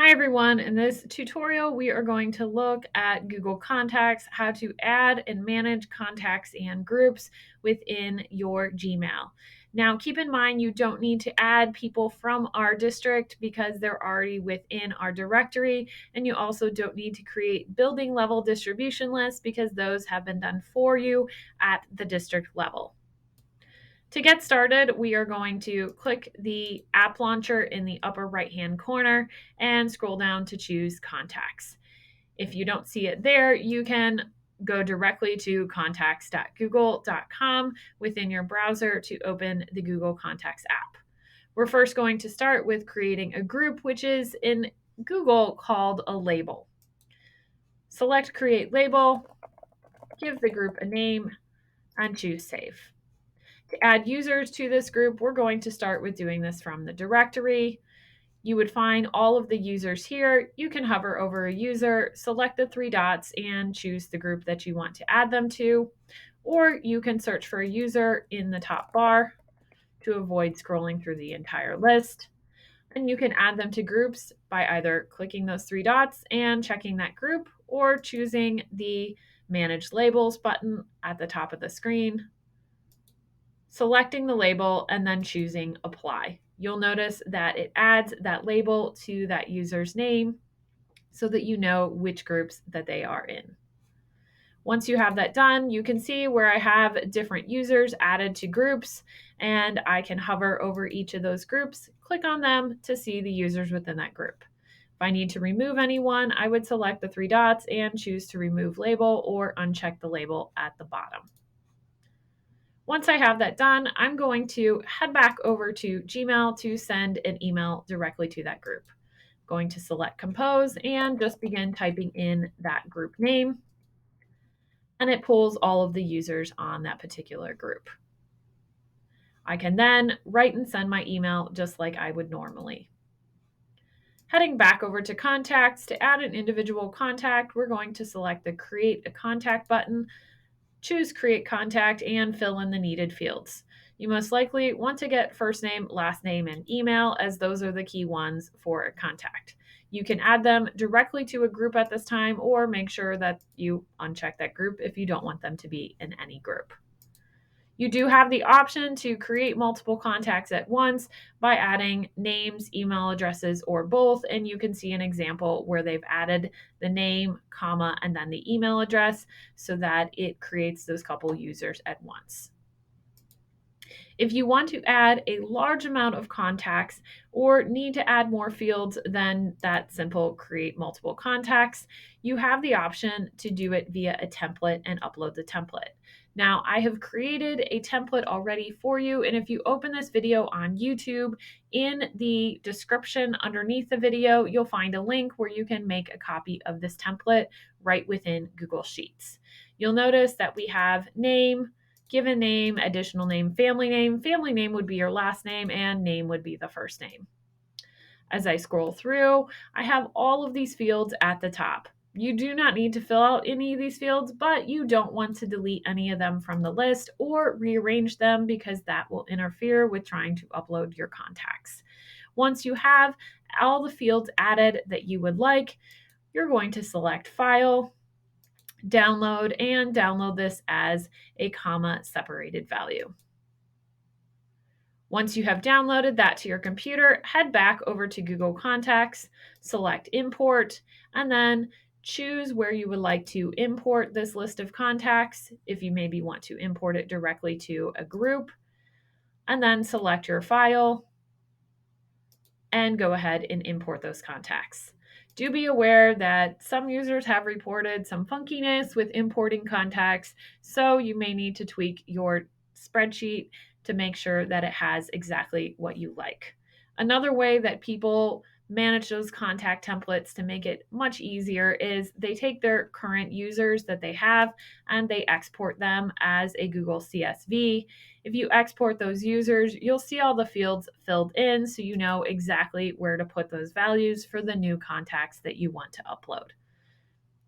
Hi everyone, in this tutorial we are going to look at Google Contacts, how to add and manage contacts and groups within your Gmail. Now keep in mind you don't need to add people from our district because they're already within our directory, and you also don't need to create building level distribution lists because those have been done for you at the district level. To get started, we are going to click the app launcher in the upper right-hand corner and scroll down to choose Contacts. If you don't see it there, you can go directly to contacts.google.com within your browser to open the Google Contacts app. We're first going to start with creating a group, which is in Google called a label. Select Create Label, give the group a name, and choose Save. To add users to this group, we're going to start with doing this from the directory. You would find all of the users here. You can hover over a user, select the three dots, and choose the group that you want to add them to. Or you can search for a user in the top bar to avoid scrolling through the entire list. And you can add them to groups by either clicking those three dots and checking that group, or choosing the Manage Labels button at the top of the screen, selecting the label, and then choosing Apply. You'll notice that it adds that label to that user's name so that you know which groups that they are in. Once you have that done, you can see where I have different users added to groups, and I can hover over each of those groups, click on them to see the users within that group. If I need to remove anyone, I would select the three dots and choose to remove label or uncheck the label at the bottom. Once I have that done, I'm going to head back over to Gmail to send an email directly to that group. I'm going to select Compose and just begin typing in that group name, and it pulls all of the users on that particular group. I can then write and send my email just like I would normally. Heading back over to Contacts, to add an individual contact, we're going to select the Create a Contact button, choose Create Contact, and fill in the needed fields. You most likely want to get first name, last name, and email, as those are the key ones for a contact. You can add them directly to a group at this time, or make sure that you uncheck that group if you don't want them to be in any group. You do have the option to create multiple contacts at once by adding names, email addresses, or both, and you can see an example where they've added the name, comma, and then the email address so that it creates those couple users at once. If you want to add a large amount of contacts or need to add more fields than that simple create multiple contacts, you have the option to do it via a template and upload the template. Now, I have created a template already for you, and if you open this video on YouTube, in the description underneath the video, you'll find a link where you can make a copy of this template right within Google Sheets. You'll notice that we have name, given name, additional name. Family name would be your last name, and name would be the first name. As I scroll through, I have all of these fields at the top. You do not need to fill out any of these fields, but you don't want to delete any of them from the list or rearrange them because that will interfere with trying to upload your contacts. Once you have all the fields added that you would like, you're going to select File, Download, and download this as a comma separated value. Once you have downloaded that to your computer, head back over to Google Contacts, select Import, and then choose where you would like to import this list of contacts, if you maybe want to import it directly to a group, and then select your file and go ahead and import those contacts. Do be aware that some users have reported some funkiness with importing contacts, so you may need to tweak your spreadsheet to make sure that it has exactly what you like. Another way that people manage those contact templates to make it much easier is they take their current users that they have and they export them as a Google CSV. If you export those users, you'll see all the fields filled in so you know exactly where to put those values for the new contacts that you want to upload.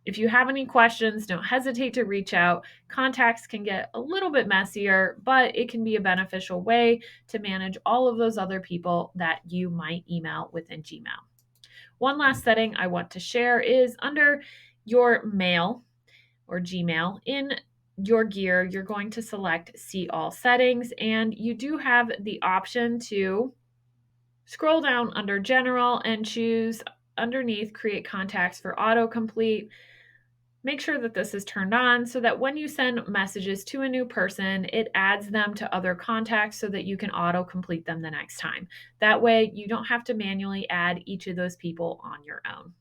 If you have any questions, don't hesitate to reach out. Contacts can get a little bit messier, but it can be a beneficial way to manage all of those other people that you might email within Gmail. One last setting I want to share is under your mail or Gmail. In your gear, you're going to select See All Settings, and you do have the option to scroll down under General and choose underneath Create Contacts for Autocomplete. Make sure that this is turned on so that when you send messages to a new person, it adds them to other contacts so that you can auto-complete them the next time. That way, you don't have to manually add each of those people on your own.